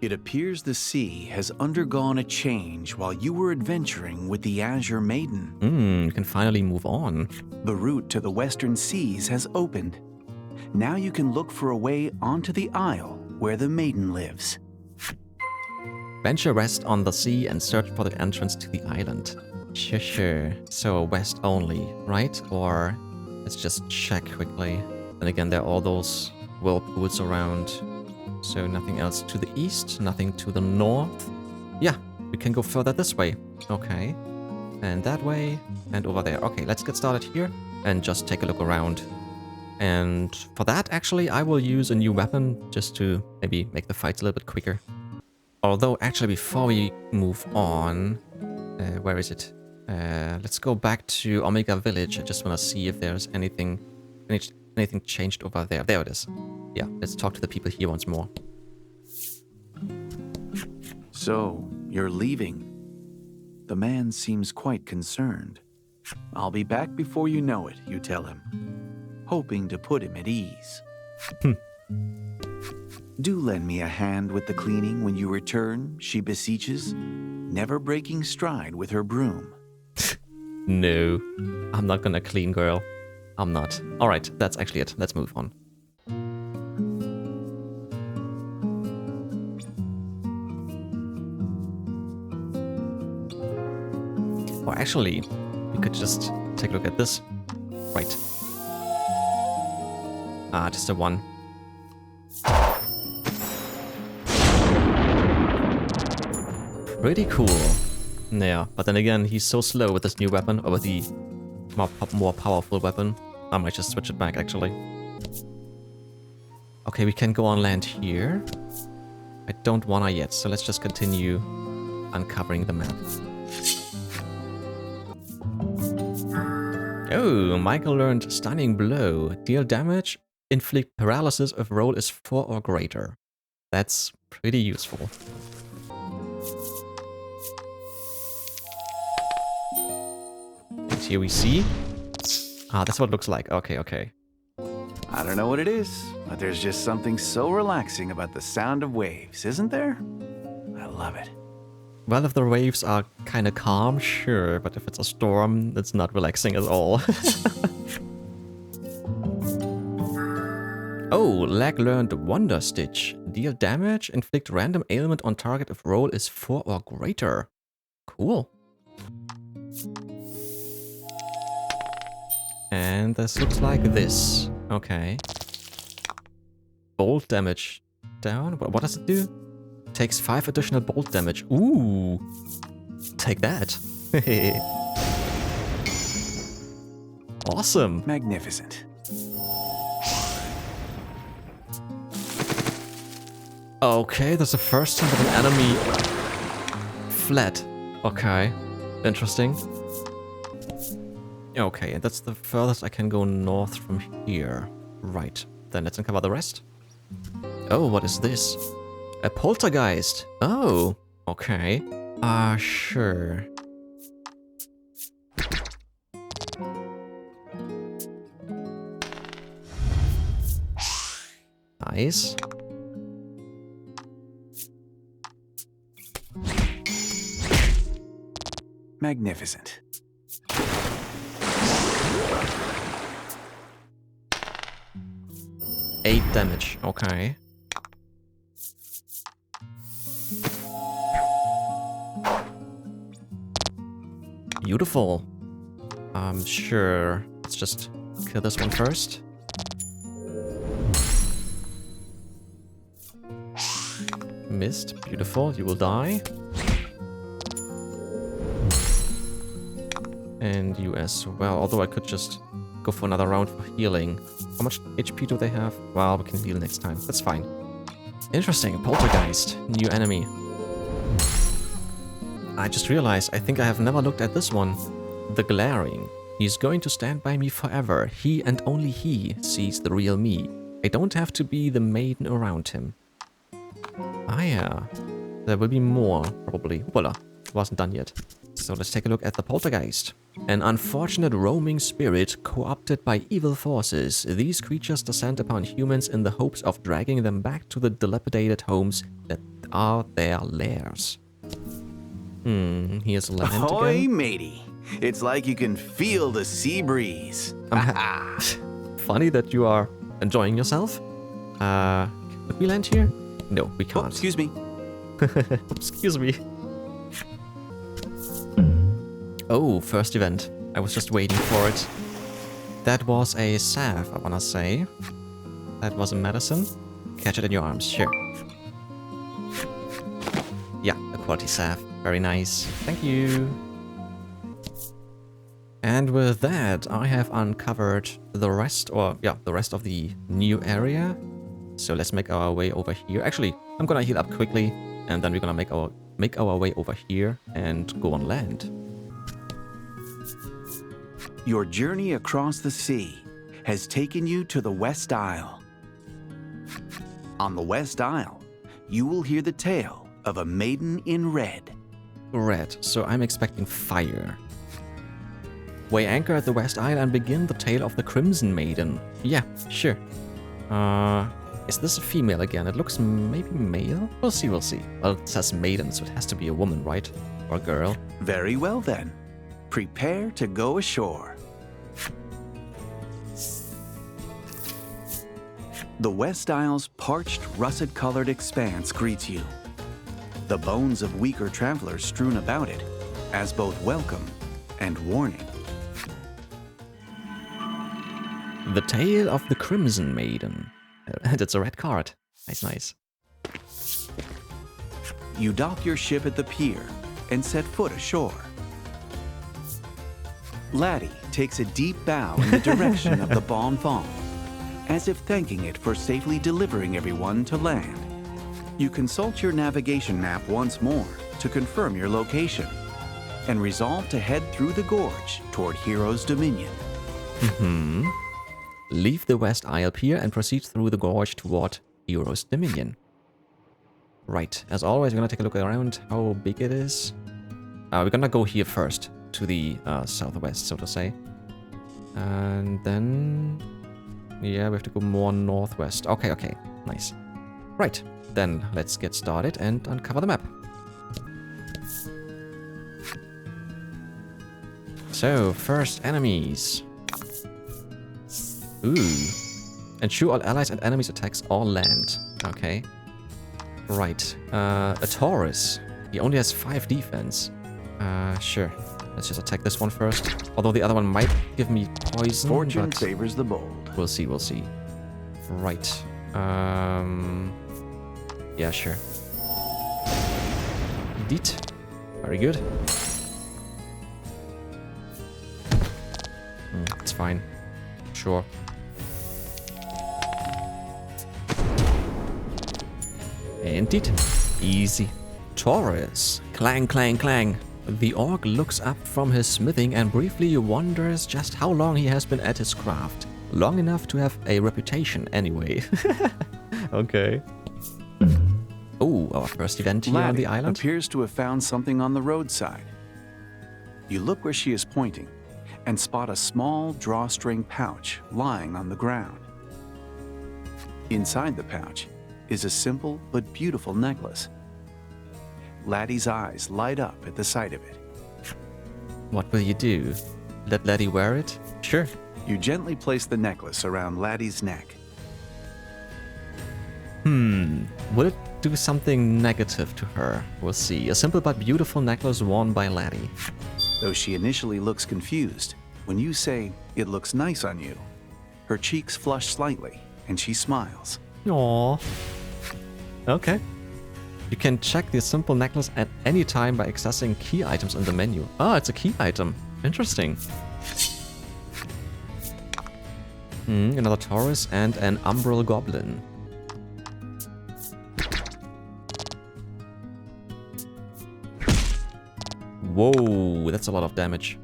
It appears the sea has undergone a change while you were adventuring with the Azure Maiden. You can finally move on. The route to the western seas has opened. Now you can look for a way onto the isle where the Maiden lives. Venture west on the sea and search for the entrance to the island. Sure. So west only, right? Or let's just check quickly. Then again, there are all those whirlpools around. So nothing else to the east, nothing to the north. Yeah, we can go further this way. Okay. And that way, and over there. Okay, let's get started here and just take a look around. And for that, actually, I will use a new weapon just to maybe make the fights a little bit quicker. Although, actually, before we move on, where is it? Let's go back to Omega Village. I just want to see if there's anything changed over there. There it is. Yeah, let's talk to the people here once more. So, you're leaving. The man seems quite concerned. I'll be back before you know it, you tell him, hoping to put him at ease. Do lend me a hand with the cleaning when you return, she beseeches, never breaking stride with her broom. No, I'm not gonna clean, girl. I'm not. Alright, that's actually it. Let's move on. Or actually, we could just take a look at this. Right. Just a one. Pretty cool. Yeah, but then again, he's so slow with this new weapon, or with the more powerful weapon. I might just switch it back, actually. Okay, we can go on land here. I don't wanna yet, so let's just continue uncovering the map. Oh, Michael learned Stunning Blow. Deal damage, inflict paralysis if roll is 4 or greater. That's pretty useful. And here we see... that's what it looks like. Okay. I don't know what it is, but there's just something so relaxing about the sound of waves, isn't there? I love it. Well, if the waves are kind of calm, sure, but if it's a storm, it's not relaxing at all. Oh, Lag learned Wonder Stitch. Deal damage, inflict random ailment on target if roll is 4 or greater. Cool. And this looks like this. Okay. Bolt damage down. What does it do? Takes 5 additional bolt damage. Ooh. Take that. Awesome. Magnificent. Okay, that's the first time that an enemy fled. Okay. Interesting. Okay, and that's the furthest I can go north from here. Right. Then let's uncover the rest. Oh, what is this? A poltergeist. Oh, okay. Sure. Nice. Magnificent. Eight damage. Okay. Beautiful. Sure. Let's just kill this one first. Missed. Beautiful. You will die. And you as well. Although I could just go for another round for healing. How much HP do they have? Well, we can heal next time. That's fine. Interesting. Poltergeist. New enemy. I just realized I think I have never looked at this one. The Glaring. He's going to stand by me forever. He and only he sees the real me. I don't have to be the maiden around him. Ah yeah. There will be more, probably. Voila. Wasn't done yet. So let's take a look at the Poltergeist. An unfortunate roaming spirit co-opted by evil forces. These creatures descend upon humans in the hopes of dragging them back to the dilapidated homes that are their lairs? Here's land Ahoy, again. matey. It's like you can feel the sea breeze. Funny that you are enjoying yourself. Could we land here? No, we Oh, can't. excuse me. Excuse me. Oh, first event. I was just waiting for it. That was a salve, I wanna say. That was a medicine. Catch it in your arms, sure. Yeah, a quality salve. Very nice. Thank you. And with that, I have uncovered the rest, the rest of the new area. So let's make our way over here. Actually, I'm gonna heal up quickly, and then we're gonna make our way over here and go on land. Your journey across the sea has taken you to the West Isle. On the West Isle, you will hear the tale of a maiden in red. Red, so I'm expecting fire. Weigh anchor at the West Isle and begin the tale of the Crimson Maiden. Yeah, sure. Is this a female again? It looks maybe male? We'll see, we'll see. Well, it says maiden, so it has to be a woman, right? Or a girl. Very well then. Prepare to go ashore. The West Isle's parched, russet-colored expanse greets you. The bones of weaker travelers strewn about it, as both welcome and warning. The Tale of the Crimson Maiden. That's a red card. Nice, nice. You dock your ship at the pier and set foot ashore. Laddie takes a deep bow in the direction of the Bon Fong, as if thanking it for safely delivering everyone to land. You consult your navigation map once more to confirm your location, and resolve to head through the gorge toward Hero's Dominion. Leave the West Isle Pier and proceed through the gorge toward Hero's Dominion. Right, as always, we're gonna take a look around how big it is. We're gonna go here first, to the southwest, so to say. And then... yeah, we have to go more northwest. Okay, okay, nice. Right, then let's get started and uncover the map. So, first enemies. Ooh. Ensure all allies and enemies attacks all land. Okay. Right. A Taurus. He only has 5 defense. Sure. Let's just attack this one first. Although the other one might give me poison. Fortune but favors the bold. we'll see, we'll see. Right. Yeah, sure. Indeed. Very good. It's fine. Sure. Indeed. Easy. Taurus. Clang, clang, clang. The orc looks up from his smithing and briefly wonders just how long he has been at his craft. Long enough to have a reputation anyway. Okay. Oh, our first event here on the island. appears to have found something on the roadside. You look where she is pointing and spot a small drawstring pouch lying on the ground. Inside the pouch is a simple but beautiful necklace. Laddie's eyes light up at the sight of it. What will you do? Let Laddie wear it? Sure. You gently place the necklace around Laddie's neck. Will it do something negative to her? We'll see. A simple but beautiful necklace worn by Laddie. Though she initially looks confused, when you say, "It looks nice on you," her cheeks flush slightly and she smiles. Aww. Okay. You can check the simple necklace at any time by accessing key items in the menu. Ah, it's a key item. Interesting. Another Taurus and an Umbral Goblin. Whoa, that's a lot of damage.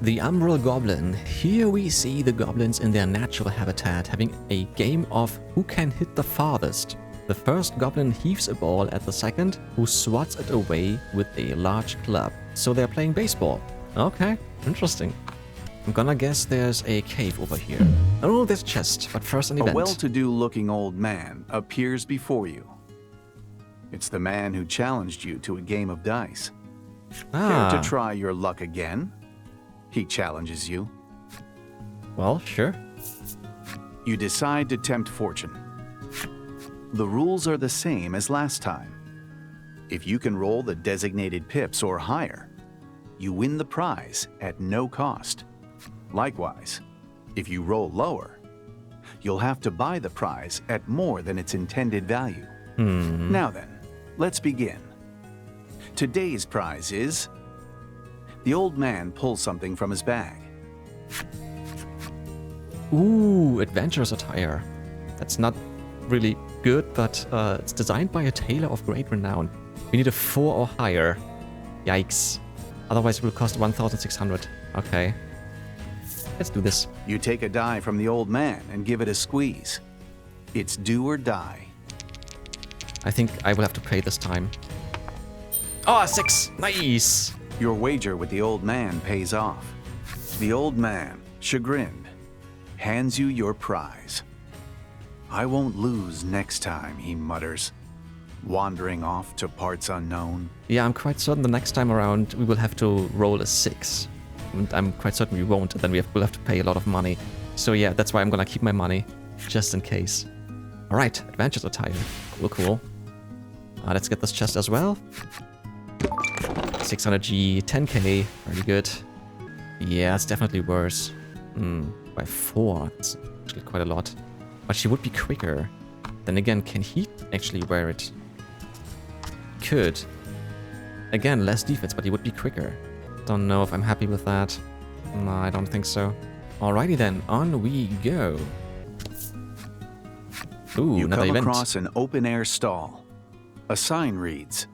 the Umbral Goblin. Here we see the goblins in their natural habitat having a game of who can hit the farthest. The first goblin heaves a ball at the second, who swats it away with a large club. So they're playing baseball. Okay, interesting. I'm gonna guess there's a cave over here. Oh, there's a chest, but first an event. A well-to-do looking old man appears before you. It's the man who challenged you to a game of dice. Care to try your luck again? He challenges you. Well, sure. You decide to tempt fortune. The rules are the same as last time. If you can roll the designated pips or higher, you win the prize at no cost. Likewise, if you roll lower, you'll have to buy the prize at more than its intended value. Now then, let's begin. Today's prize is... The old man pulls something from his bag. Ooh, Adventurer's Attire. That's not really good, but it's designed by a tailor of great renown. We need a 4 or higher. Yikes. Otherwise it will cost 1,600. Okay. Let's do this. You take a die from the old man and give it a squeeze. It's do or die. I think I will have to pay this time. Oh, 6! Nice! Your wager with the old man pays off. The old man, chagrined, hands you your prize. I won't lose next time, he mutters, wandering off to parts unknown. Yeah, I'm quite certain the next time around we will have to roll a 6. And I'm quite certain we won't, and then we'll have to pay a lot of money. So yeah, that's why I'm gonna keep my money, just in case. Alright, Adventurer's Attire. Cool, cool. Let's get this chest as well. 600G, 10k, very good. Yeah, it's definitely worse. By 4, it's actually quite a lot. But she would be quicker. Then again, can he actually wear it? Could. Again, less defense, but he would be quicker. Don't know if I'm happy with that. No, I don't think so. Alrighty then, on we go. Ooh, you another come event. across an open-air stall. A sign reads,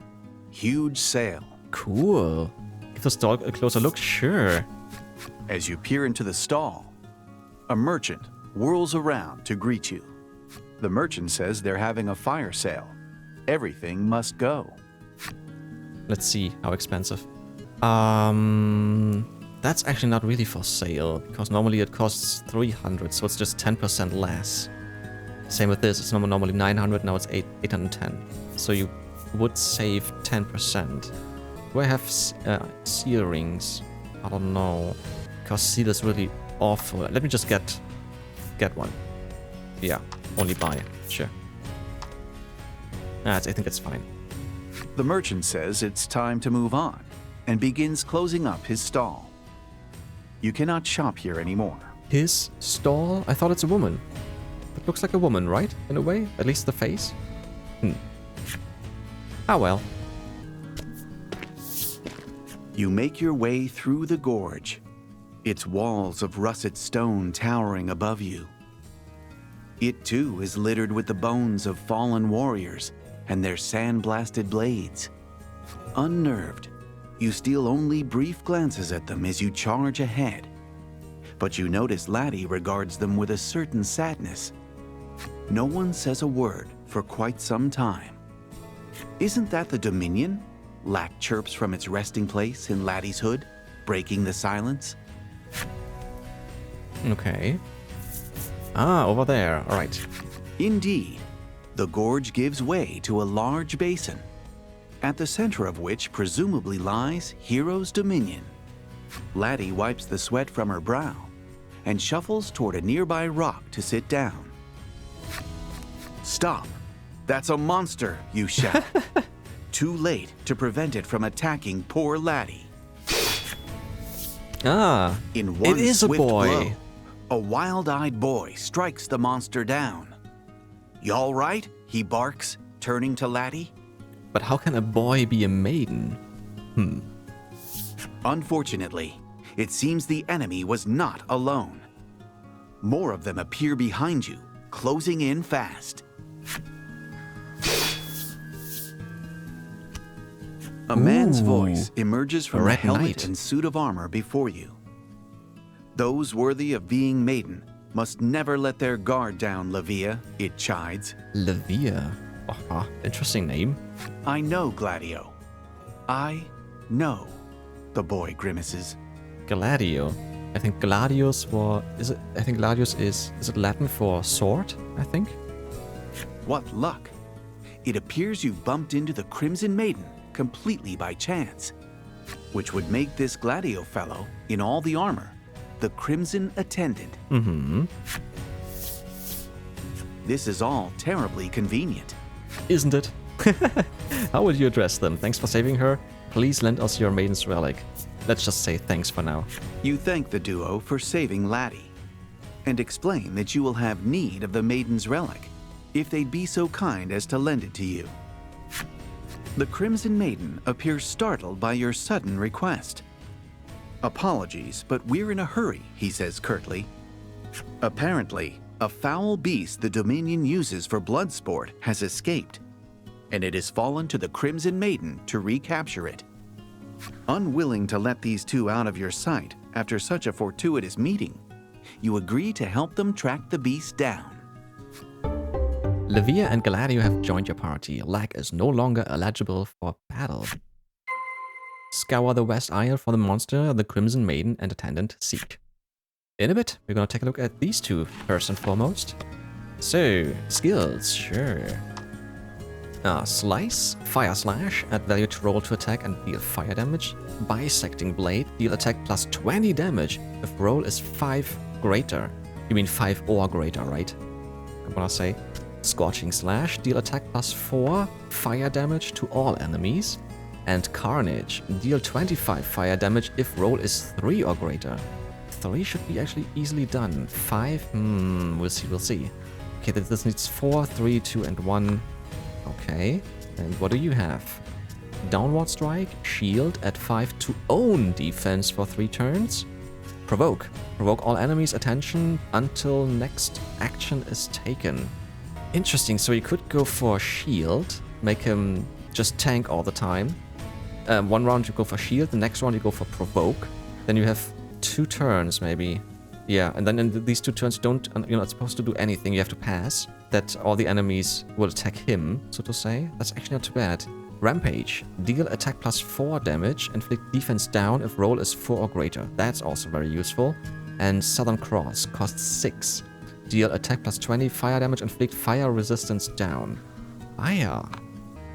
"Huge sale." Cool. Give the stall a closer look, sure. As you peer into the stall, a merchant whirls around to greet you. The merchant says they're having a fire sale. Everything must go. Let's see how expensive. That's actually not really for sale, because normally it costs 300, so it's just 10% less. Same with this, it's normally 900, now it's 810. So you would save 10%. Do I have seal rings? I don't know. Because seal is really awful. Let me just get one. Yeah, only buy. Sure. I think it's fine. The merchant says it's time to move on and begins closing up his stall. You cannot shop here anymore. His stall? I thought it's a woman. It looks like a woman, right? In a way? At least the face? Ah well. You make your way through the gorge, its walls of russet stone towering above you. It too is littered with the bones of fallen warriors and their sand-blasted blades. Unnerved, you steal only brief glances at them as you charge ahead. But you notice Laddie regards them with a certain sadness. No one says a word for quite some time. Isn't that the Dominion? Lack chirps from its resting place in Laddie's hood, breaking the silence. Okay. Ah, over there. All right. Indeed, the gorge gives way to a large basin, at the center of which presumably lies Hero's Dominion. Laddie wipes the sweat from her brow and shuffles toward a nearby rock to sit down. Stop! That's a monster, you shout. Too late to prevent it from attacking poor Laddie. Ah, In one it is a swift boy. blow, a wild-eyed boy strikes the monster down. You all right? He barks, turning to Laddie. But how can a boy be a maiden? Unfortunately, it seems the enemy was not alone. More of them appear behind you, closing in fast. A man's Ooh. voice emerges from the Red helmet Knight. and suit of armor before you. Those worthy of being maiden must never let their guard down, Lavia, it chides. Lavia. Interesting name. I know, Gladio. I know, the boy grimaces. Gladio. I think Gladius I think Gladius is it Latin for sword, I think? What luck. It appears you bumped into the Crimson Maiden completely by chance, which would make this Gladio fellow, in all the armor, the Crimson Attendant. Mm-hmm. This is all terribly convenient. Isn't it? How would you address them? Thanks for saving her. Please lend us your maiden's relic. Let's just say thanks for now. You thank the duo for saving Laddie, and explain that you will have need of the maiden's relic if they'd be so kind as to lend it to you. The Crimson Maiden appears startled by your sudden request. Apologies, but we're in a hurry, he says curtly. Apparently, a foul beast the Dominion uses for blood sport has escaped, and it has fallen to the Crimson Maiden to recapture it. Unwilling to let these two out of your sight after such a fortuitous meeting, you agree to help them track the beast down. Lavia and Gladio have joined your party. Lag is no longer eligible for battle. Scour the West Isle for the monster the Crimson Maiden and Attendant seek. In a bit, we're gonna take a look at these two first and foremost. So, skills, sure. Slice, Fire Slash, add value to roll to attack and deal fire damage. Bisecting Blade, deal attack plus 20 damage if roll is 5 greater. You mean 5 or greater, right? I'm gonna say. Scorching Slash, deal attack plus 4 fire damage to all enemies. And Carnage, deal 25 fire damage if roll is 3 or greater. 3 should be actually easily done. 5, we'll see. Okay, this needs 4, 3, 2, and 1. Okay, and what do you have? Downward Strike, Shield, add 5 to own defense for 3 turns. Provoke. Provoke all enemies' attention until next action is taken. Interesting, so you could go for Shield, make him just tank all the time. One round you go for Shield, the next round you go for Provoke. Then you have 2 turns maybe. Yeah, and then in these 2 turns you're not supposed to do anything, you have to pass. That all the enemies will attack him, so to say. That's actually not too bad. Rampage. Deal attack plus 4 damage, inflict defense down if roll is 4 or greater. That's also very useful. And Southern Cross costs 6. Deal attack plus 20 fire damage, inflict fire resistance down. Fire.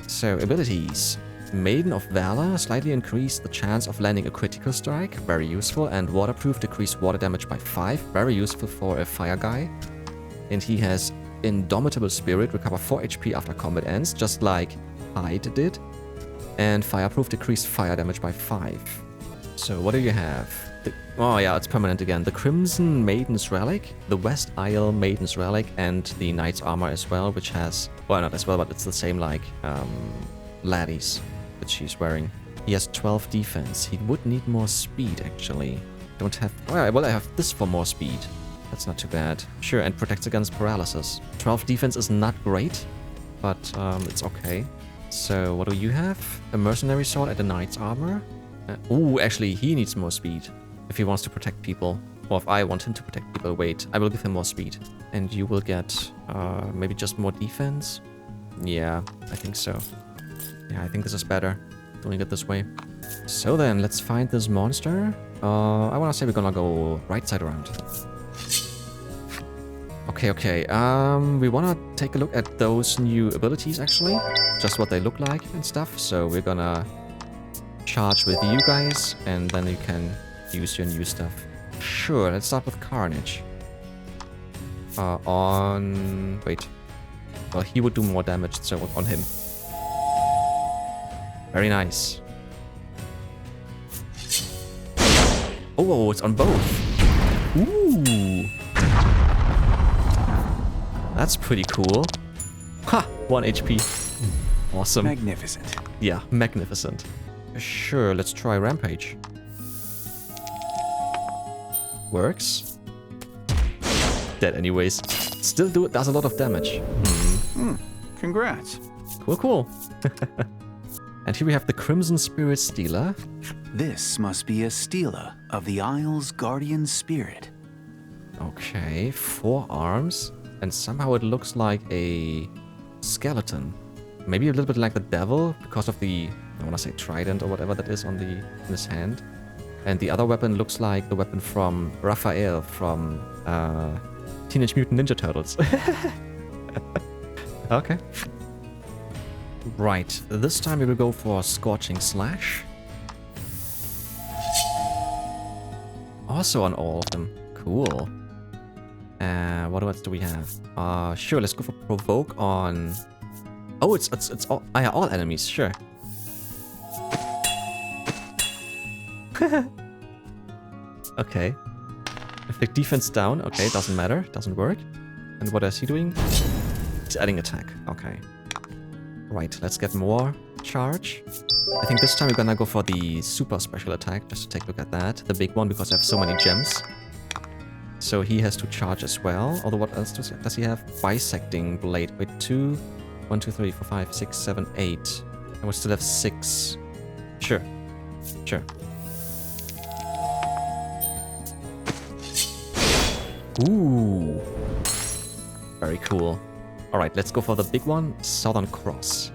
So, abilities. Maiden of Valor, slightly increase the chance of landing a critical strike, very useful. And Waterproof, decrease water damage by 5, very useful for a fire guy. And he has Indomitable Spirit, recover 4 HP after combat ends, just like Hide did. And Fireproof, decrease fire damage by 5. So what do you have? Oh yeah, it's permanent again. The Crimson Maiden's Relic, the West Isle Maiden's Relic, and the Knight's Armor as well, which has... Well, not as well, but it's the same like Laddie's that she's wearing. He has 12 defense. He would need more speed, actually. Don't have... Well, I have this for more speed. That's not too bad. Sure, and protects against paralysis. 12 defense is not great, but it's okay. So, what do you have? A mercenary sword and a knight's armor? Ooh, actually, he needs more speed if he wants to protect people. Or if I want him to protect people. Wait, I will give him more speed. And you will get maybe just more defense? Yeah, I think so. Yeah, I think this is better, doing it this way. So then, let's find this monster. I want to say we're gonna go right side around. Okay. We want to take a look at those new abilities, actually. Just what they look like and stuff. So we're gonna charge with you guys, and then you can use your new stuff. Sure, let's start with Carnage. Wait. Well, he would do more damage, so on him. Very nice. Oh, it's on both. Ooh. That's pretty cool. Ha! 1 HP. Awesome. Magnificent. Yeah, magnificent. Sure, let's try Rampage. Works. Dead anyways. Still does a lot of damage. Congrats. Cool. And here we have the Crimson Spirit Stealer. This must be a Stela of the Isle's guardian spirit. Okay, 4 arms. And somehow it looks like a skeleton. Maybe a little bit like the devil because of the, I want to say trident or whatever that is on in his hand. And the other weapon looks like the weapon from Raphael from Teenage Mutant Ninja Turtles. Okay. Right, this time we will go for Scorching Slash. Also on all of them. Cool. What else do we have? Sure, let's go for Provoke on... Oh, it's all, yeah, all enemies, sure. Okay. Inflict defense down. Okay, doesn't matter. Doesn't work. And what is he doing? He's adding attack. Okay. Right, let's get more charge. I think this time we're gonna go for the super special attack, just to take a look at that. The big one, because I have so many gems. So he has to charge as well. Although what else does he have? Bisecting Blade. Wait, 2, 1, 2, 3, 4, 5, 6, 7, 8. And we still have 6. Sure. Sure. Ooh. Very cool. Alright, let's go for the big one. Southern Cross.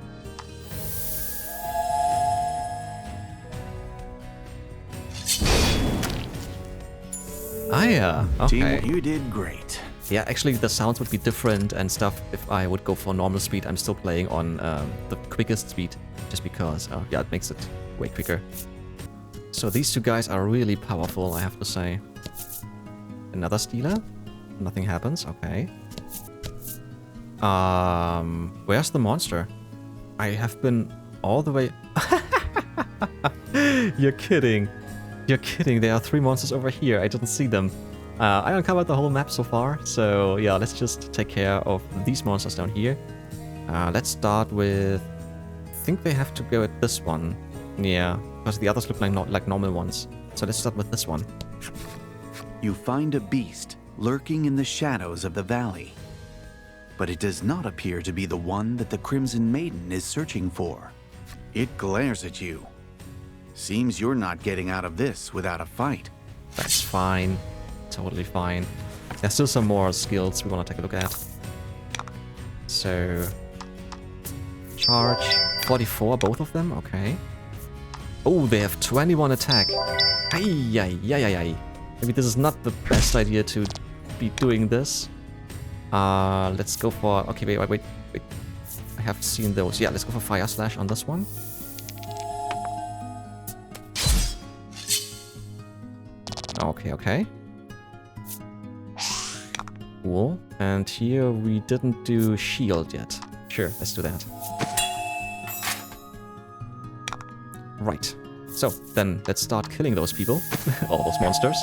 Ah, yeah. Okay. Team, you did great. Yeah, actually the sounds would be different and stuff if I would go for normal speed. I'm still playing on the quickest speed just because, yeah, it makes it way quicker. So these two guys are really powerful, I have to say. Another Stealer? Nothing happens, okay. Where's the monster? I have been all the way... You're kidding. You're kidding, there are 3 monsters over here, I didn't see them. I uncovered the whole map so far, so yeah, let's just take care of these monsters down here. Let's start with... I think they have to go at this one. Yeah, because the others look like normal ones. So let's start with this one. You find a beast lurking in the shadows of the valley. But it does not appear to be the one that the Crimson Maiden is searching for. It glares at you. Seems you're not getting out of this without a fight. That's fine. Totally fine. There's still some more skills we want to take a look at. So... Charge. 44, both of them? Okay. Oh, they have 21 attack. Ay. Maybe this is not the best idea to be doing this. Let's go for... Okay, wait. I have seen those. Yeah, let's go for Fire Slash on this one. Okay. Cool. And here we didn't do shield yet. Sure, let's do that. Right. So, then let's start killing those people. All those monsters.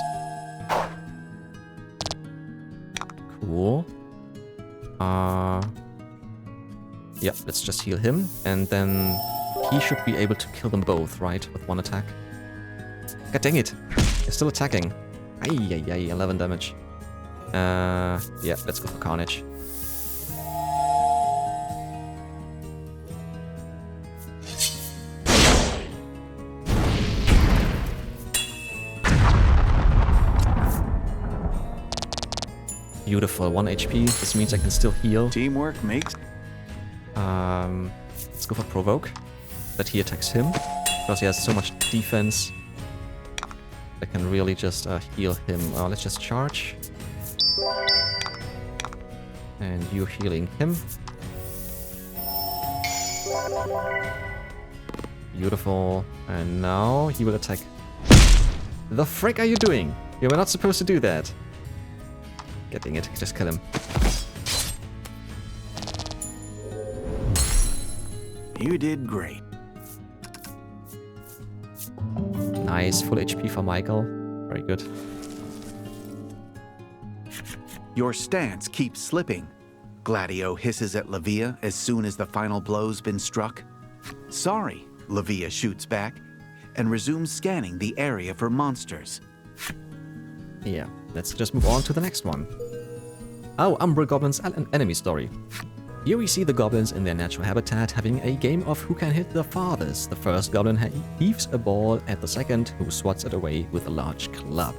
Cool. Yeah, let's just heal him. And then he should be able to kill them both, right? With one attack. God dang it. They're still attacking. Ay, 11 damage. Yeah, let's go for Carnage. Beautiful, 1 HP. This means I can still heal. Teamwork makes... Let's go for Provoke. That he attacks him. Because he has so much defense. I can really just heal him. Let's just charge. And you're healing him. Beautiful. And now he will attack. The frick are you doing? You were not supposed to do that. Getting it. Just kill him. You did great. Nice. Full HP for Michael. Very good. Your stance keeps slipping. Gladio hisses at Lavia as soon as the final blow's been struck. Sorry, Lavia shoots back and resumes scanning the area for monsters. Yeah, let's just move on to the next one. Oh, Umbral Goblin's enemy story. Here we see the goblins in their natural habitat having a game of who can hit the farthest. The first goblin heaves a ball at the second, who swats it away with a large club.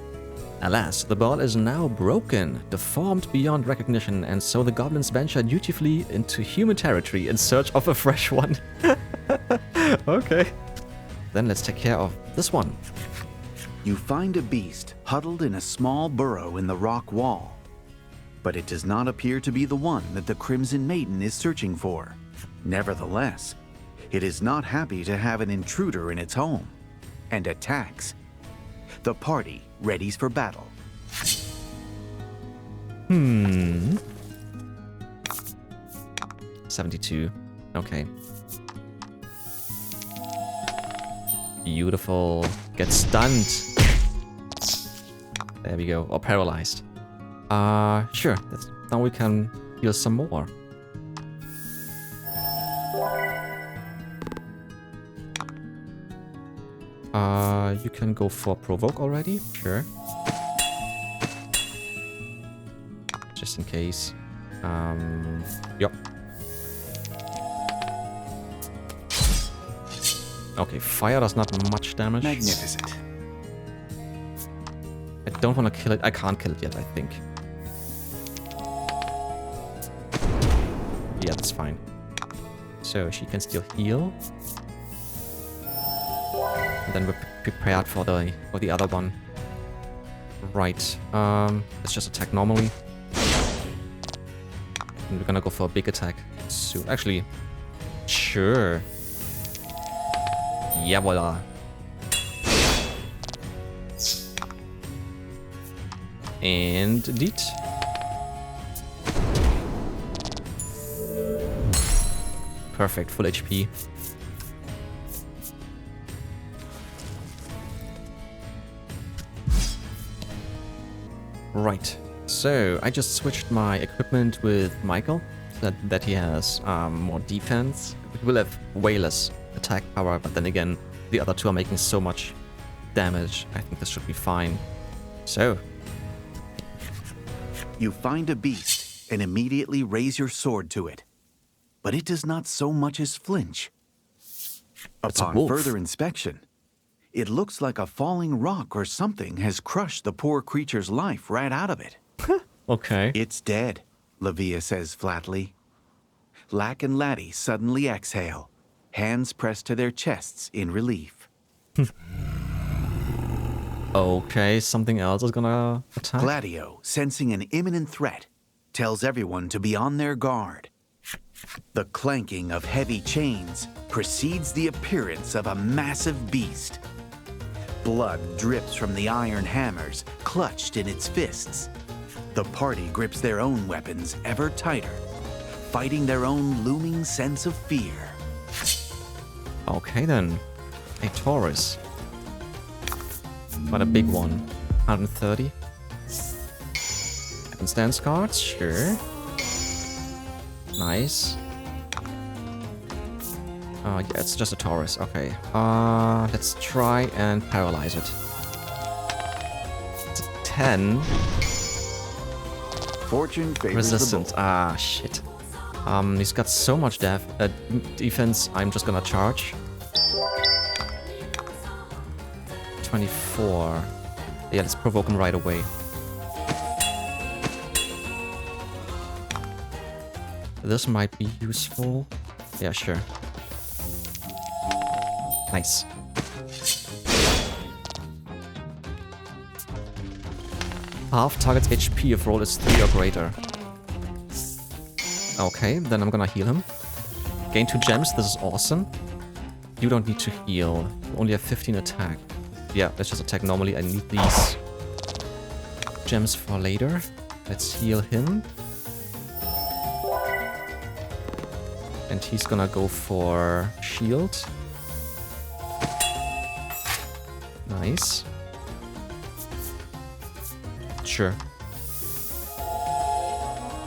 Alas, the ball is now broken, deformed beyond recognition, and so the goblins venture dutifully into human territory in search of a fresh one. Okay. Then let's take care of this one. You find a beast huddled in a small burrow in the rock wall. But it does not appear to be the one that the Crimson Maiden is searching for. Nevertheless, it is not happy to have an intruder in its home, and attacks. The party readies for battle. 72. Okay. Beautiful. Get stunned. There we go. Or paralyzed. Sure. Now we can heal some more. You can go for provoke already. Sure. Just in case. Yep. Okay, fire does not much damage. Magnificent. I don't want to kill it. I can't kill it yet, I think. Yeah, that's fine. So she can still heal. And then we're prepared for the other one. Right. Let's just attack normally. And we're gonna go for a big attack soon. Actually, sure. Yeah, voila. And indeed. Perfect, full HP. Right, so I just switched my equipment with Michael, so that he has more defense. We will have way less attack power, but then again, the other two are making so much damage. I think this should be fine. So. You find a beast and immediately raise your sword to it. But it does not so much as flinch. Upon further inspection, it looks like a falling rock or something has crushed the poor creature's life right out of it. Okay. It's dead, Lavia says flatly. Lack and Laddie suddenly exhale, hands pressed to their chests in relief. Okay, something else is gonna attack. Gladio, sensing an imminent threat, tells everyone to be on their guard. The clanking of heavy chains precedes the appearance of a massive beast. Blood drips from the iron hammers clutched in its fists. The party grips their own weapons ever tighter, fighting their own looming sense of fear. Okay then. A Taurus. But a big one. 130. Weapon stance cards, sure. Nice. Yeah, it's just a Taurus. Okay. Let's try and paralyze it. It's a 10. Fortune favors Resistant. the bold. Ah, shit. He's got so much defense. I'm just gonna charge. 24. Yeah, let's provoke him right away. This might be useful. Yeah, sure. Nice. Half target's HP if roll is 3 or greater. Okay, then I'm gonna heal him. Gain 2 gems, this is awesome. You don't need to heal. You only have 15 attack. Yeah, let's just attack normally. I need these gems for later. Let's heal him. And he's gonna go for shield. Nice. Sure.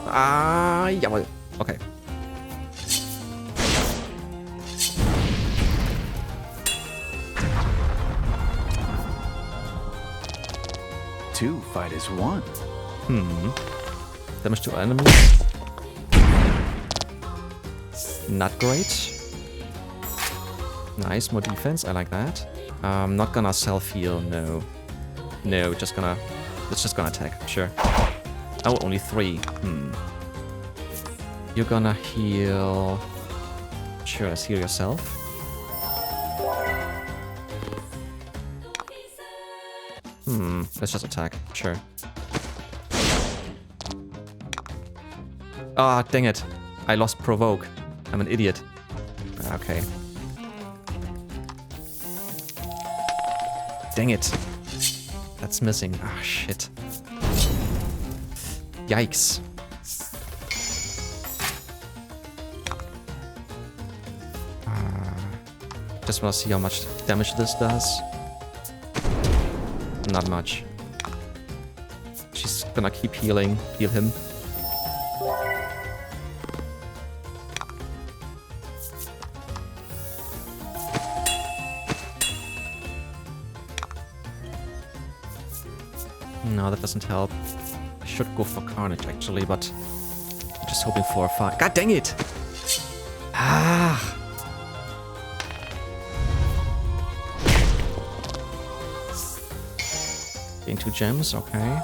Yeah, well, okay. Two fight as one. Damage to enemies. Not great. Nice, more defense. I like that. Not gonna self-heal, no. No, it's just gonna attack, sure. Oh, only 3. You're gonna heal... Sure, let's heal yourself. Let's just attack, sure. Ah, dang it. I lost provoke. I'm an idiot. Okay. Dang it. That's missing. Ah, shit. Yikes. Just want to see how much damage this does. Not much. She's gonna keep healing. Heal him. No, that doesn't help. I should go for Carnage, actually, but I'm just hoping for a 5. God dang it! Ah! Gain 2 gems, okay.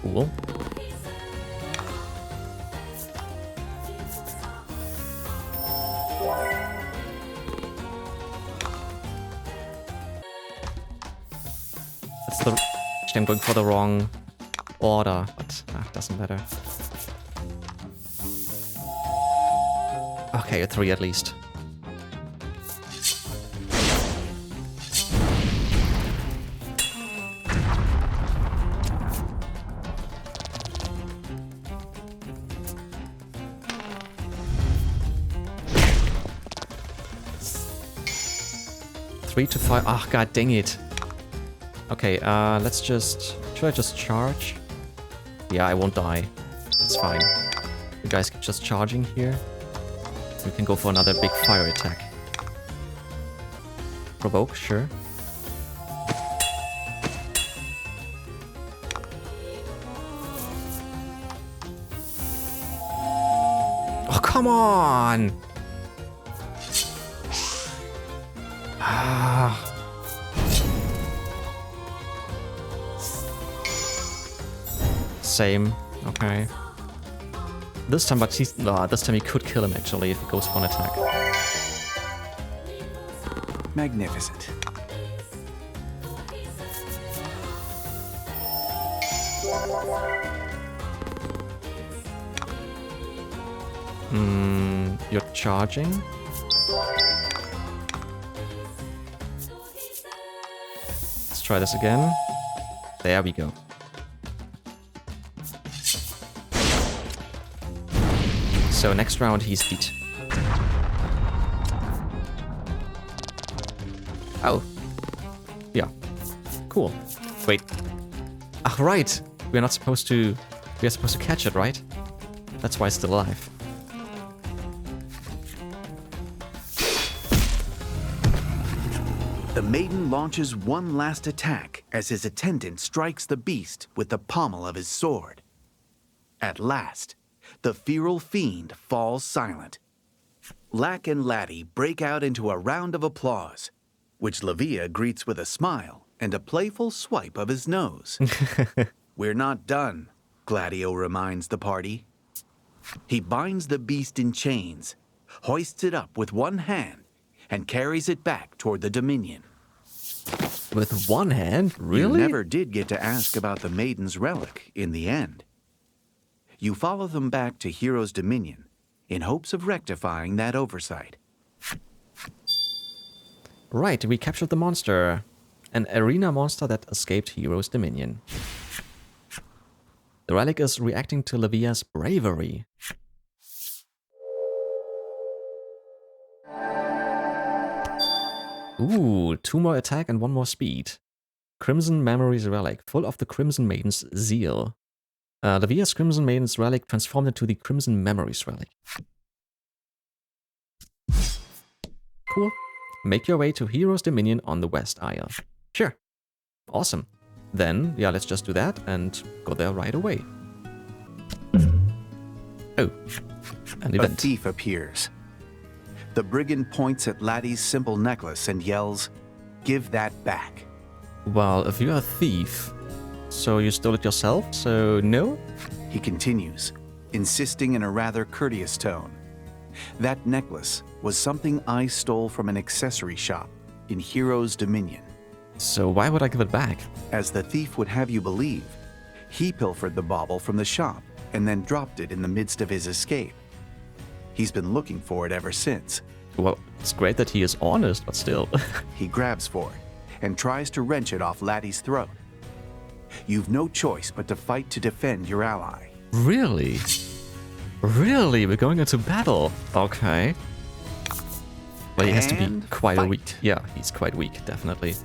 Cool. That's the... Actually, I'm going for the wrong order, but it doesn't matter. Okay, a 3 at least. Three to 5. Ah, god dang it. Okay, let's just... Should I just charge? Yeah, I won't die. It's fine. You guys keep just charging here. We can go for another big fire attack. Provoke, sure. Oh, come on! Ah. Same. Okay. This time, but this time he could kill him actually if he goes for an attack. Magnificent. You're charging? Let's try this again. There we go. So next round he's beat. Oh. Yeah. Cool. Wait. Ah, right. We're not supposed to... We're supposed to catch it, right? That's why it's still alive. The maiden launches one last attack as his attendant strikes the beast with the pommel of his sword. At last, the feral fiend falls silent. Lack and Laddie break out into a round of applause, which Lavia greets with a smile and a playful swipe of his nose. We're not done, Gladio reminds the party. He binds the beast in chains, hoists it up with one hand, and carries it back toward the Dominion. With one hand? Really? You never did get to ask about the maiden's relic in the end. You follow them back to Hero's Dominion in hopes of rectifying that oversight. Right, we captured the monster. An arena monster that escaped Hero's Dominion. The relic is reacting to Lavia's bravery. Ooh, 2 more attack and 1 more speed. Crimson Memories Relic, full of the Crimson Maiden's zeal. Lavia's Crimson Maiden's Relic transformed into the Crimson Memories Relic. Cool. Make your way to Hero's Dominion on the West Isle. Sure. Awesome. Then, yeah, let's just do that and go there right away. Oh, an A event. thief appears. The brigand points at Laddie's simple necklace and yells, "Give that back." Well, if you're a thief, so you stole it yourself, so no? He continues, insisting in a rather courteous tone. "That necklace was something I stole from an accessory shop in Heroes Dominion. So why would I give it back? As the thief would have you believe, he pilfered the bauble from the shop and then dropped it in the midst of his escape. He's been looking for it ever since. Well, it's great that he is honest, but still. He grabs for it and tries to wrench it off Laddie's throat. You've no choice but to fight to defend your ally. Really? Really? We're going into battle? Okay. Well, he has to be And quite fight. weak. Yeah, he's quite weak, definitely.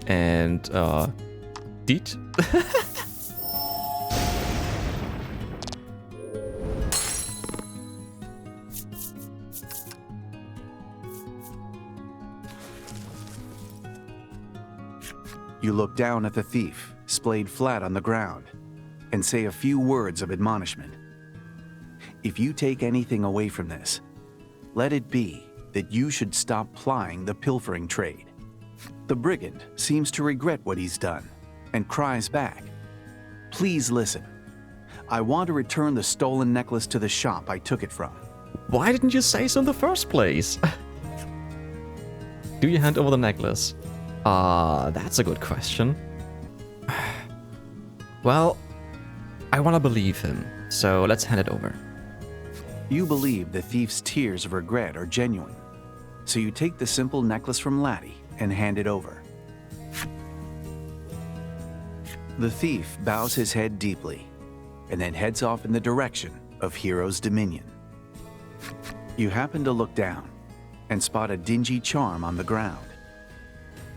And, Deet? You look down at the thief, splayed flat on the ground, and say a few words of admonishment. If you take anything away from this, let it be that you should stop plying the pilfering trade. The brigand seems to regret what he's done and cries back, "Please listen. I want to return the stolen necklace to the shop I took it from." Why didn't you say so in the first place? Do you hand over the necklace? That's a good question. Well, I want to believe him, so let's hand it over. You believe the thief's tears of regret are genuine, so you take the simple necklace from Laddie and hand it over. The thief bows his head deeply and then heads off in the direction of Heroes Dominion. You happen to look down and spot a dingy charm on the ground.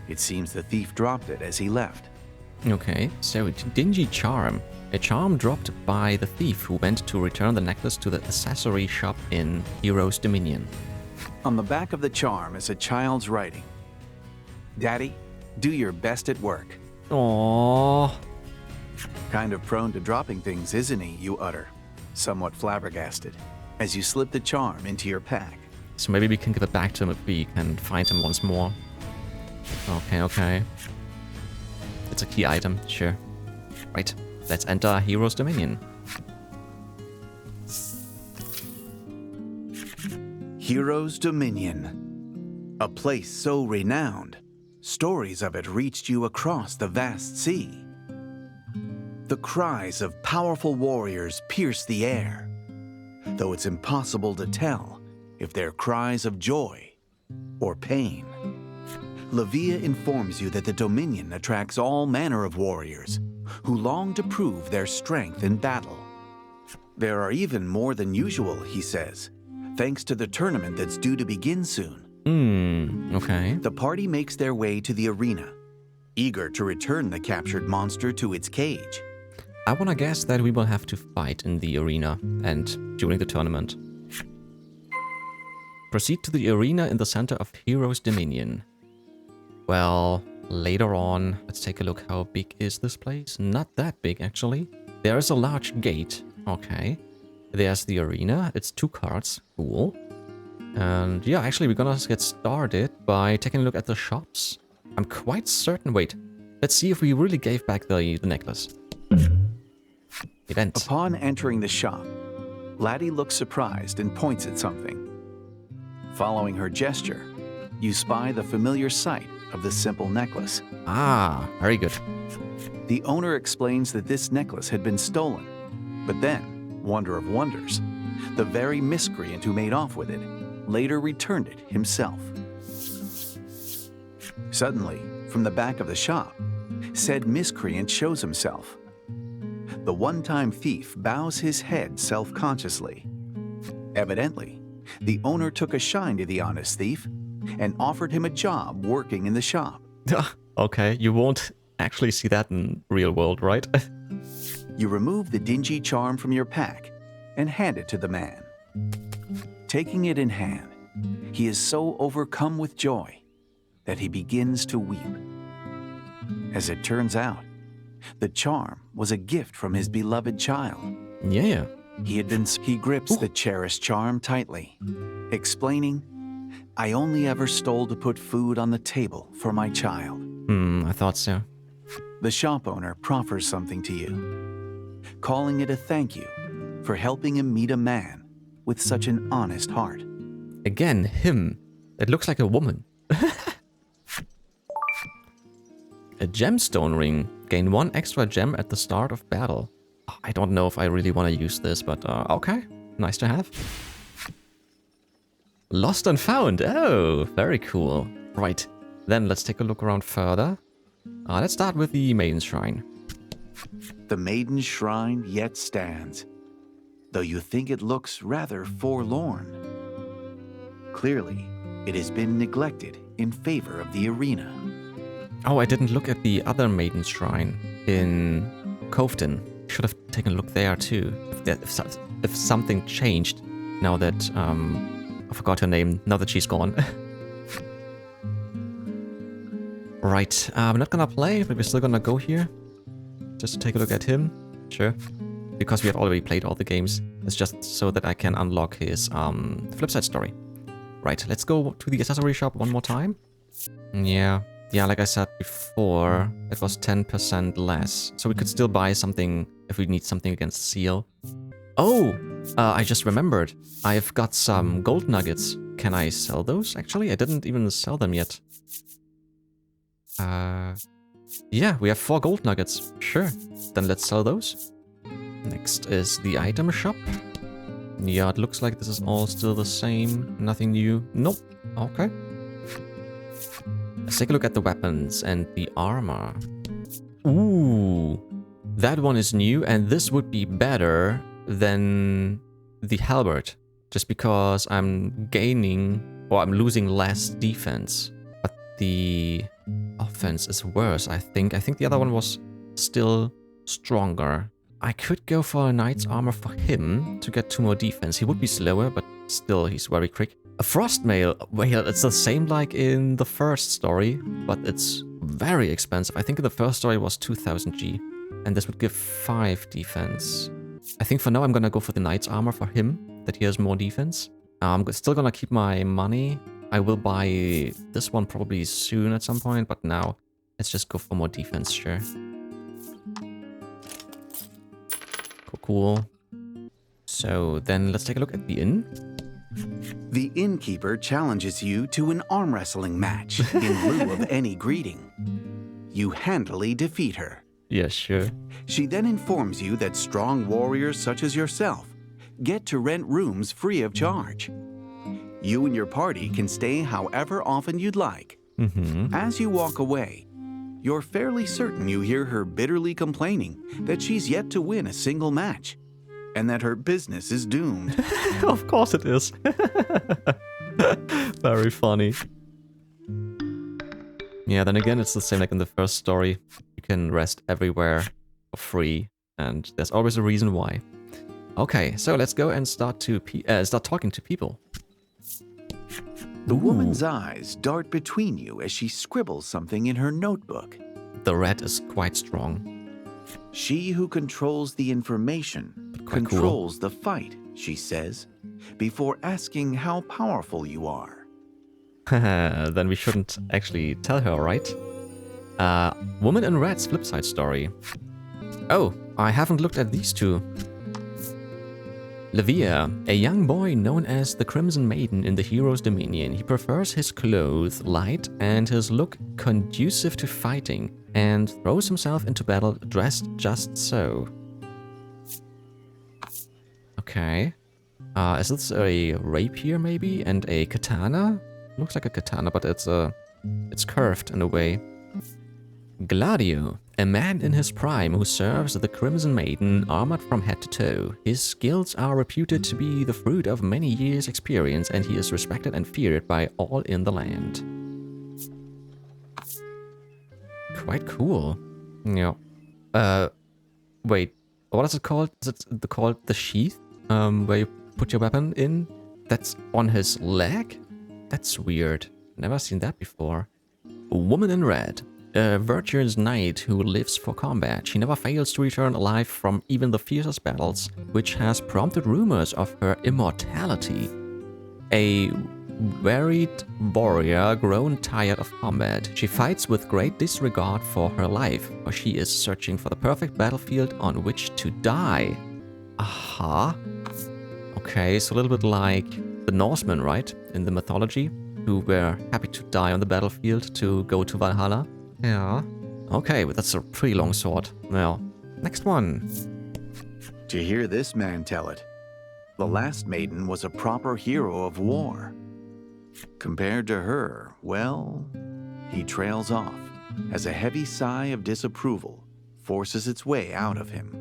It seems the thief dropped it as he left. Okay, so a dingy charm. A charm dropped by the thief who went to return the necklace to the accessory shop in Heroes Dominion. On the back of the charm is a child's writing. "Daddy, do your best at work." Aww. Kind of prone to dropping things, isn't he, you utter, somewhat flabbergasted, as you slip the charm into your pack. So maybe we can give it back to him if we can find him once more. Okay. It's a key item, sure. Right, let's enter Heroes Dominion. Heroes Dominion. A place so renowned, stories of it reached you across the vast sea. The cries of powerful warriors pierce the air, though it's impossible to tell if they're cries of joy or pain. Lavia informs you that the Dominion attracts all manner of warriors who long to prove their strength in battle. There are even more than usual, he says, thanks to the tournament that's due to begin soon. Okay. The party makes their way to the arena, eager to return the captured monster to its cage. I wanna guess that we will have to fight in the arena and during the tournament. Proceed to the arena in the center of Heroes Dominion. Well, later on, let's take a look. How big is this place? Not that big, actually. There is a large gate. Okay. There's the arena. It's 2 cards. Cool. And yeah, actually, we're gonna get started by taking a look at the shops. I'm quite certain... Wait. Let's see if we really gave back the necklace. Event. Upon entering the shop, Laddie looks surprised and points at something. Following her gesture, you spy the familiar sight of the simple necklace. Ah, very good. The owner explains that this necklace had been stolen, but then, wonder of wonders, the very miscreant who made off with it later returned it himself. Suddenly, from the back of the shop, said miscreant shows himself. The one-time thief bows his head self-consciously. Evidently, the owner took a shine to the honest thief and offered him a job working in the shop. Okay, you won't actually see that in real world, right? You remove the dingy charm from your pack and hand it to the man. Taking it in hand, he is so overcome with joy that he begins to weep. As it turns out, the charm was a gift from his beloved child. Yeah. He grips the cherished charm tightly, explaining, "I only ever stole to put food on the table for my child." I thought so. The shop owner proffers something to you, calling it a thank you for helping him meet a man with such an honest heart. Again, him. It looks like a woman. A gemstone ring. Gain 1 extra gem at the start of battle. I don't know if I really want to use this, but okay. Nice to have. Lost and found. Oh, very cool. Right. Then let's take a look around further. Let's start with the Maiden Shrine. The Maiden's Shrine yet stands, though you think it looks rather forlorn. Clearly, it has been neglected in favor of the arena. Oh, I didn't look at the other Maiden Shrine in Coveton. Should have taken a look there too. If something changed now that I forgot her name. Now that she's gone. Right. I'm not gonna play, but we're still gonna go here just to take a look at him. Sure. Because we have already played all the games. It's just so that I can unlock his Flipside story. Right. Let's go to the accessory shop one more time. Yeah. Yeah, like I said before, it was 10% less. So we could still buy something if we need something against seal. Oh, I just remembered. I've got some gold nuggets. Can I sell those, actually? I didn't even sell them yet. Yeah, we have 4 gold nuggets. Sure, then let's sell those. Next is the item shop. Yeah, it looks like this is all still the same. Nothing new. Nope. Okay. Let's take a look at the weapons and the armor. Ooh, that one is new, and this would be better than the halberd, just because I'm gaining, or I'm losing less defense. But the offense is worse, I think. I think the other one was still stronger. I could go for a knight's armor for him to get 2 more defense. He would be slower, but still, he's very quick. A frost mail. Well, it's the same like in the first story, but it's very expensive. I think in the first story it was 2000 G, and this would give 5 defense. I think for now I'm gonna go for the knight's armor for him, that he has more defense. I'm still gonna keep my money. I will buy this one probably soon at some point, but now let's just go for more defense, sure. Cool. So then let's take a look at the inn. The innkeeper challenges you to an arm wrestling match in lieu of any greeting. You handily defeat her. Yeah, sure. She then informs you that strong warriors such as yourself get to rent rooms free of charge. You and your party can stay however often you'd like. As you walk away, you're fairly certain you hear her bitterly complaining that she's yet to win a single match, and that her business is doomed. Of course it is. Very funny. Yeah, then again, it's the same like in the first story. You can rest everywhere for free, and there's always a reason why. Okay, so let's go and start talking to people. The woman's eyes dart between you as she scribbles something in her notebook. The red is quite strong. She who controls the information controls the fight, she says, before asking how powerful you are. Then we shouldn't actually tell her, right? Woman in Red's Flipside story. Oh, I haven't looked at these two. Levia, a young boy known as the Crimson Maiden in the hero's dominion. He prefers his clothes light and his look conducive to fighting, and throws himself into battle dressed just so. Okay. Is this a rapier maybe? And a katana? Looks like a katana, but it's curved in a way. Gladio, a man in his prime who serves the Crimson Maiden armored from head to toe. His skills are reputed to be the fruit of many years' experience, and he is respected and feared by all in the land. Quite cool. Yeah. Wait, what is it called? Is it called the sheath? Where you put your weapon in? That's on his leg? That's weird. Never seen that before. A woman in red. A virtuous knight who lives for combat. She never fails to return alive from even the fiercest battles, which has prompted rumors of her immortality. A wearied warrior grown tired of combat. She fights with great disregard for her life, for she is searching for the perfect battlefield on which to die. Aha. Okay, so a little bit like the Norsemen, right? In the mythology, who were happy to die on the battlefield to go to Valhalla. Yeah. Okay, but that's a pretty long sword. Well, next one. To hear this man tell it, the last maiden was a proper hero of war. Compared to her, well, he trails off as a heavy sigh of disapproval forces its way out of him.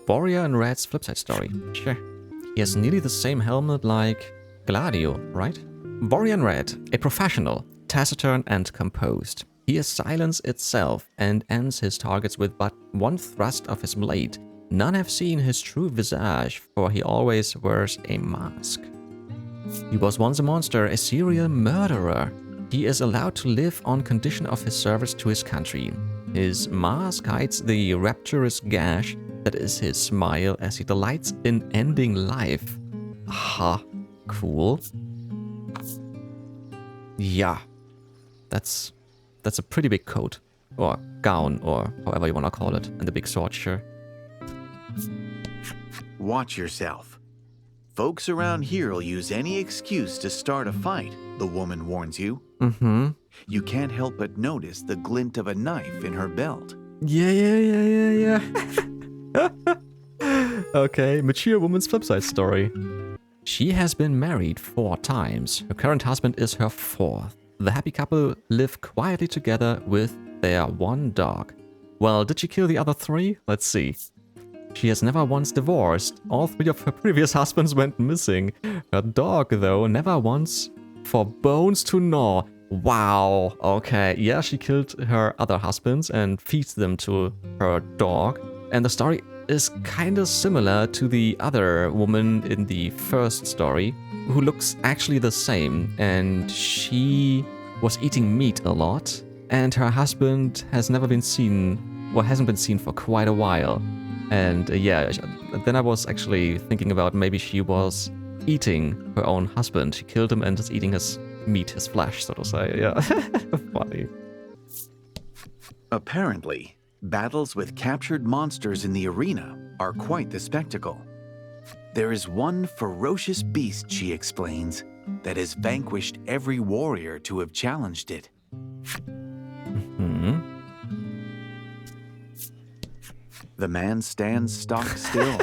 Warrior in Red's flipside story. Sure. He has nearly the same helmet like Gladio, right? Warrior in Red, a professional, taciturn and composed. He is silence itself and ends his targets with but one thrust of his blade. None have seen his true visage, for he always wears a mask. He was once a monster, a serial murderer. He is allowed to live on condition of his service to his country. His mask hides the rapturous gash that is his smile as he delights in ending life. Aha, cool. Yeah, that's a pretty big coat, or gown, or however you want to call it, and the big sword, sure. Watch yourself. Folks around here will use any excuse to start a fight, the woman warns you. You can't help but notice the glint of a knife in her belt. Yeah. Okay, mature woman's flipside story. She has been married 4 times. Her current husband is her 4th. The happy couple live quietly together with their 1 dog. Well, did she kill the other 3? Let's see. She has never once divorced. All 3 of her previous husbands went missing. Her dog, though, never once for bones to gnaw. Wow. Okay, yeah, she killed her other husbands and feeds them to her dog. And the story is kind of similar to the other woman in the first story, who looks actually the same. And she was eating meat a lot. And her husband has never been seen, well, hasn't been seen for quite a while. And yeah, then I was actually thinking about maybe she was eating her own husband. She killed him and is eating his meat, his flesh, so to say. Yeah, funny. Apparently, battles with captured monsters in the arena are quite the spectacle. There is one ferocious beast, she explains, that has vanquished every warrior to have challenged it. The man stands stock still,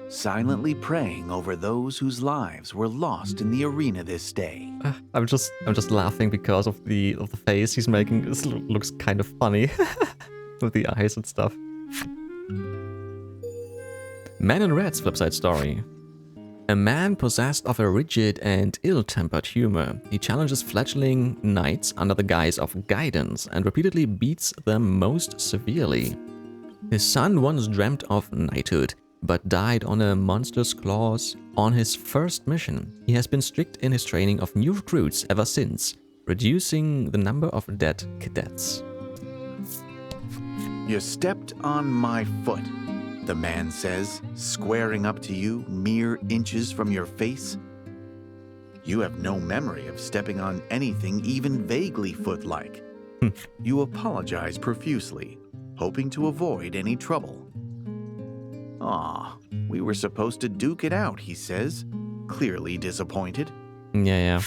silently praying over those whose lives were lost in the arena this day. I'm just laughing because of the face he's making. This looks kind of funny with the eyes and stuff. Man in Red's flipside story. A man possessed of a rigid and ill-tempered humor. He challenges fledgling knights under the guise of guidance and repeatedly beats them most severely. His son once dreamt of knighthood, but died on a monster's claws on his first mission. He has been strict in his training of new recruits ever since, reducing the number of dead cadets. You stepped on my foot, the man says, squaring up to you mere inches from your face. You have no memory of stepping on anything even vaguely foot-like. You apologize profusely, hoping to avoid any trouble. "Ah, we were supposed to duke it out," he says, clearly disappointed. Yeah.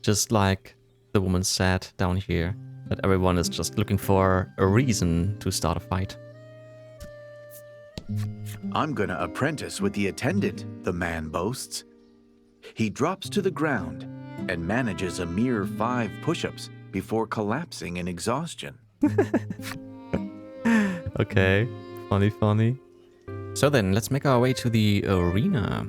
Just like the woman said down here, that everyone is just looking for a reason to start a fight. "I'm gonna apprentice with the attendant," the man boasts. He drops to the ground and manages a mere 5 push-ups before collapsing in exhaustion. Okay, funny. So then, let's make our way to the arena.